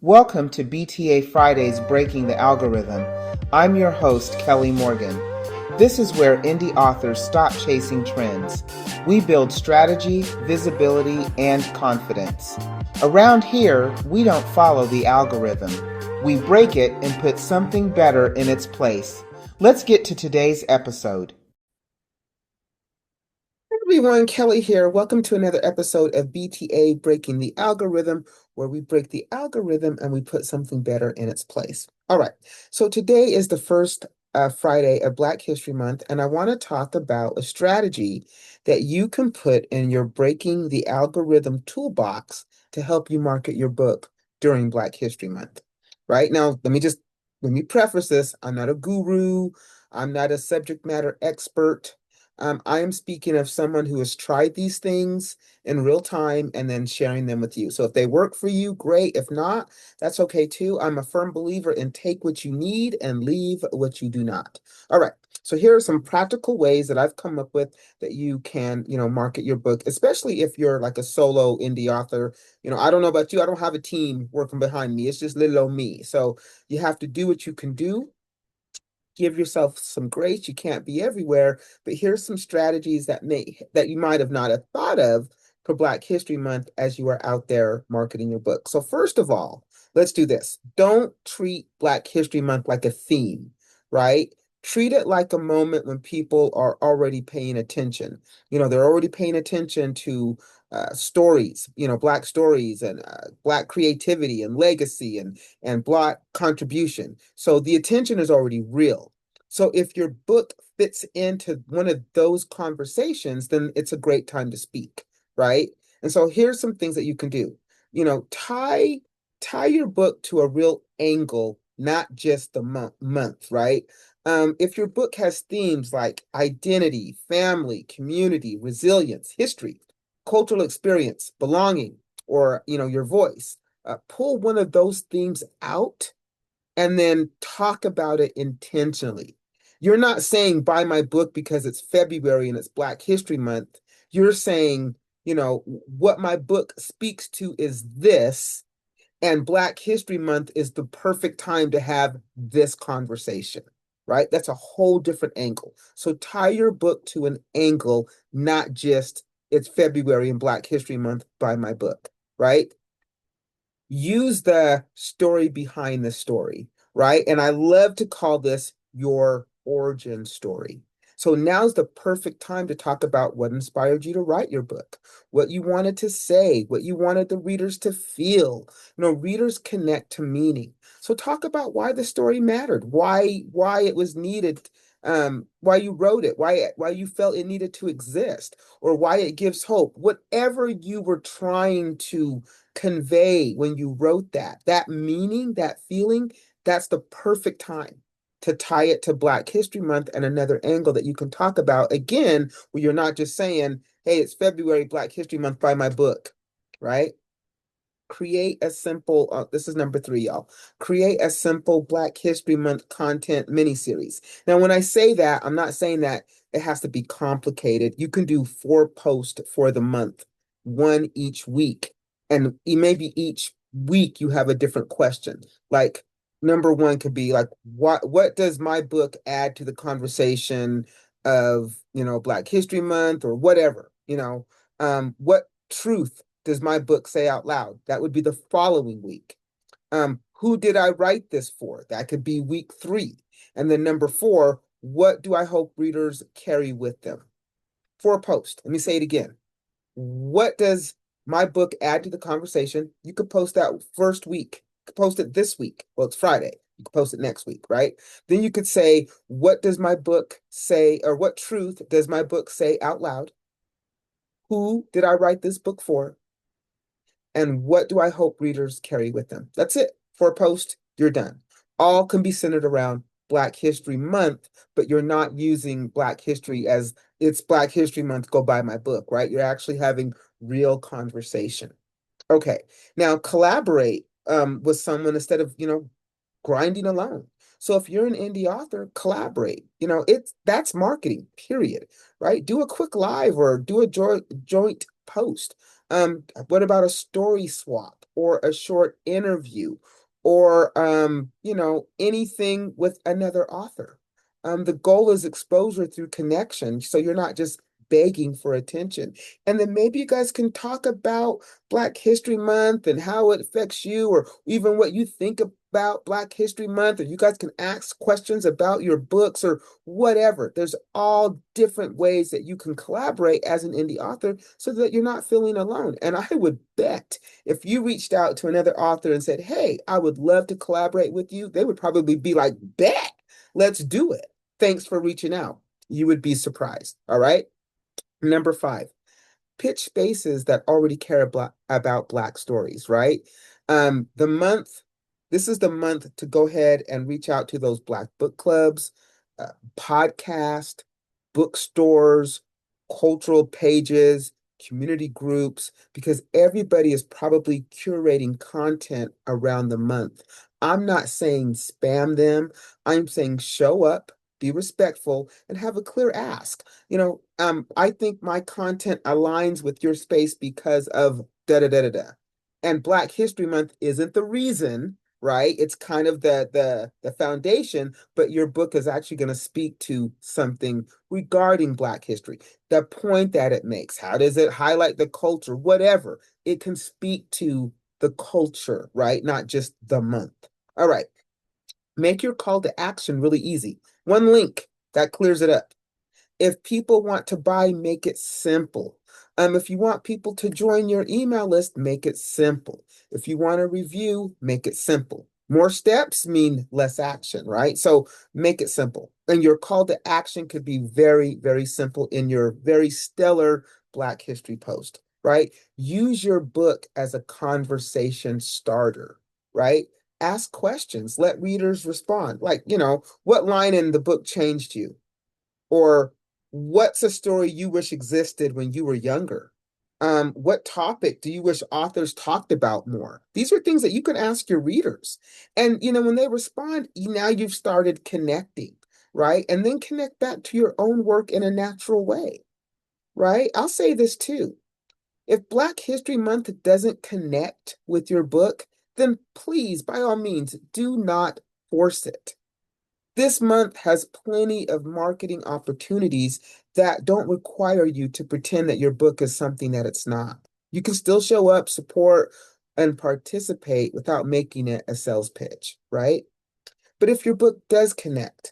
Welcome to BTA Fridays Breaking the Algorithm. I'm your host, Kelly Morgan. This is where indie authors stop chasing trends. We build strategy, visibility, and confidence. Around here, we don't follow the algorithm. We break it and put something better in its place. Let's get to today's episode. Everyone, Kelly here. Welcome to another episode of BTA Breaking the Algorithm, where we break the algorithm and we put something better in its place. All right, so today is the first Friday of Black History Month, and I want to talk about a strategy that you can put in your Breaking the Algorithm toolbox to help you market your book during Black History Month. Right now, let me preface this. I'm not a guru. I'm not a subject matter expert. I am speaking of someone who has tried these things in real time and then sharing them with you. So if they work for you, great. If not, that's okay too. I'm a firm believer in take what you need and leave what you do not. All right. So here are some practical ways that I've come up with that you can, market your book, especially if you're like a solo indie author. I don't know about you. I don't have a team working behind me. It's just little old me. So you have to do what you can do. Give yourself some grace. You can't be everywhere, but here's some strategies that you might have not have thought of for Black History Month as you are out there marketing your book. So first of all, let's do this. Don't treat Black History Month like a theme, right? Treat it like a moment when people are already paying attention. They're already paying attention to stories, Black stories and Black creativity and legacy and Black contribution. So the attention is already real. So if your book fits into one of those conversations, then it's a great time to speak, right? And so here's some things that you can do. Tie your book to a real angle, not just the month, right? If your book has themes like identity, family, community, resilience, history, cultural experience, belonging, or your voice, pull one of those themes out and then talk about it intentionally. You're not saying buy my book because it's February and it's Black History Month. You're saying, what my book speaks to is this, and Black History Month is the perfect time to have this conversation, right? That's a whole different angle. So tie your book to an angle, not just it's February and Black History Month, buy my book, right? Use the story behind the story, right? And I love to call this your origin story. So now's the perfect time to talk about what inspired you to write your book, what you wanted to say, what you wanted the readers to feel. Readers connect to meaning. So talk about why the story mattered, why it was needed, why you wrote it, why you felt it needed to exist, or why it gives hope. Whatever you were trying to convey when you wrote that meaning, that feeling, that's the perfect time to tie it to Black History Month and another angle that you can talk about again, where you're not just saying, hey, it's February, Black History Month, buy my book, right? Create a simple, this is number 3, y'all. Create a simple Black History Month content mini-series. Now, when I say that, I'm not saying that it has to be complicated. You can do 4 posts for the month, 1 each week. And maybe each week you have a different question. Like number 1 could be like, what does my book add to the conversation of, Black History Month or whatever, what truth does my book say out loud? That would be the following week. Who did I write this for? That could be week 3. And then number 4, what do I hope readers carry with them? 4 posts. Let me say it again. What does my book add to the conversation? You could post that first week. You could post it this week. Well, it's Friday. You could post it next week, right? Then you could say, what does my book say, or what truth does my book say out loud? Who did I write this book for? And what do I hope readers carry with them? That's it. For a post, you're done. All can be centered around Black History Month, but you're not using Black History as it's Black History Month, go buy my book, right? You're actually having real conversation. Okay, now collaborate with someone instead of, grinding alone. So if you're an indie author, collaborate. That's marketing, period, right? Do a quick live or do a joint post. What about a story swap or a short interview or anything with another author? The goal is exposure through connection, so you're not just begging for attention. And then maybe you guys can talk about Black History Month and how it affects you, or even what you think about Black History Month, or you guys can ask questions about your books or whatever. There's all different ways that you can collaborate as an indie author so that you're not feeling alone. And I would bet if you reached out to another author and said, "Hey, I would love to collaborate with you," they would probably be like, "Bet, let's do it. Thanks for reaching out." You would be surprised. All right. Number five, pitch spaces that already care about Black stories, right? The month, this is the month to go ahead and reach out to those Black book clubs, podcast, bookstores, cultural pages, community groups, because everybody is probably curating content around the month. I'm not saying spam them. I'm saying show up, be respectful, and have a clear ask. I think my content aligns with your space because of da da da da da. And Black History Month isn't the reason, right? It's kind of the foundation, but your book is actually going to speak to something regarding Black history, the point that it makes. How does it highlight the culture? Whatever. It can speak to the culture, right? Not just the month. All right. Make your call to action really easy. One link that clears it up. If people want to buy, make it simple. If you want people to join your email list, make it simple. If you want a review, make it simple. More steps mean less action, right? So make it simple. And your call to action could be very, very simple in your very stellar Black History post, right? Use your book as a conversation starter, right? Ask questions, let readers respond. Like, what line in the book changed you? Or what's a story you wish existed when you were younger? What topic do you wish authors talked about more? These are things that you can ask your readers. And, when they respond, now you've started connecting, right? And then connect back to your own work in a natural way, right? I'll say this too. If Black History Month doesn't connect with your book, then please, by all means, do not force it. This month has plenty of marketing opportunities that don't require you to pretend that your book is something that it's not. You can still show up, support, and participate without making it a sales pitch, right? But if your book does connect,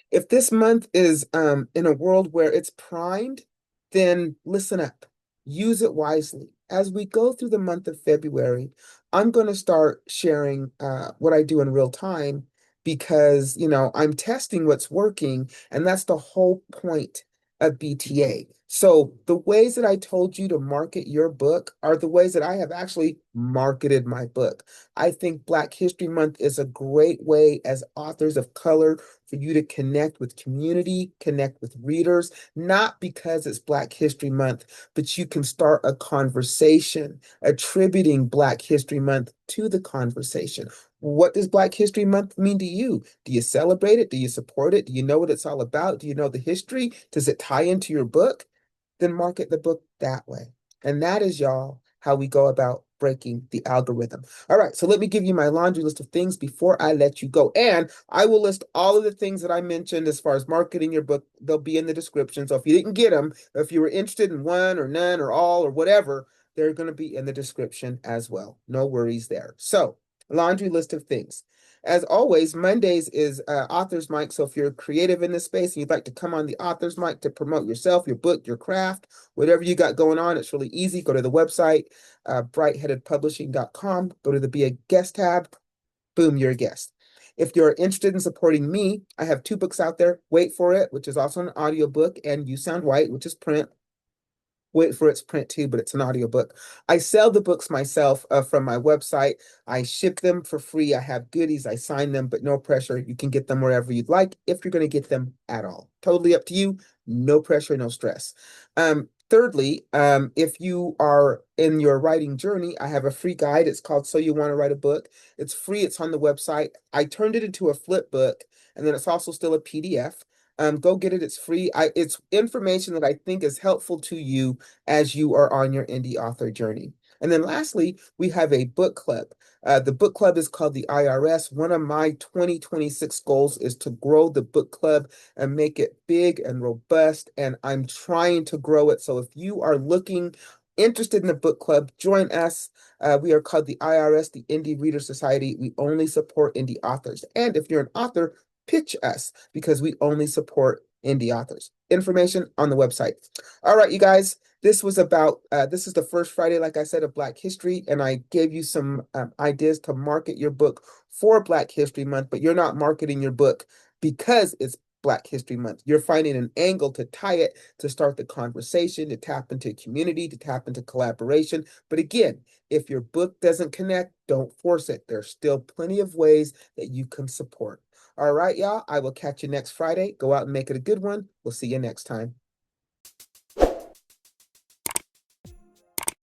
if this month is in a world where it's primed, then listen up. Use it wisely. As we go through the month of February, I'm going to start sharing what I do in real time because, I'm testing what's working, and that's the whole point of BTA. So the ways that I told you to market your book are the ways that I have actually marketed my book. I think Black History Month is a great way as authors of color for you to connect with community, connect with readers, not because it's Black History Month, but you can start a conversation attributing Black History Month to the conversation. What does Black History Month mean to you? Do you celebrate it? Do you support it? Do you know what it's all about? Do you know the history? Does it tie into your book? Then market the book that way. And that is, y'all, how we go about breaking the algorithm. All right, so let me give you my laundry list of things before I let you go. And I will list all of the things that I mentioned as far as marketing your book. They'll be in the description. So if you didn't get them, if you were interested in one or none or all or whatever, they're going to be in the description as well. No worries there. So, laundry list of things. As always, Mondays is Author's Mic. So if you're creative in this space and you'd like to come on the Author's Mic to promote yourself, your book, your craft, whatever you got going on, it's really easy. Go to the website, brightheadedpublishing.com. Go to the Be a Guest tab. Boom, you're a guest. If you're interested in supporting me, I have two books out there. Wait for It, which is also an audiobook, and You Sound White, which is print. Wait for It's print too, but it's an audiobook. I sell the books myself from my website. I ship them for free. I have goodies. I sign them, but no pressure. You can get them wherever you'd like if you're going to get them at all. Totally up to you. No pressure, no stress. Thirdly, if you are in your writing journey, I have a free guide. It's called So You Want to Write a Book. It's free. It's on the website. I turned it into a flip book, and then it's also still a PDF. Go get it. It's free. It's information that I think is helpful to you as you are on your indie author journey. And then lastly, we have a book club. The book club is called the IRS. One of my 2026 goals is to grow the book club and make it big and robust. And I'm trying to grow it. So if you are interested in the book club, join us. We are called the IRS, the Indie Reader Society. We only support indie authors. And if you're an author, pitch us because we only support indie authors. Information on the website. All right, you guys. This is the first Friday, like I said, of Black History, and I gave you some ideas to market your book for Black History Month, but you're not marketing your book because it's Black History Month. You're finding an angle to tie it, to start the conversation, to tap into community, to tap into collaboration. But again, if your book doesn't connect, don't force it. There's still plenty of ways that you can support. All right, y'all. I will catch you next Friday. Go out and make it a good one. We'll see you next time.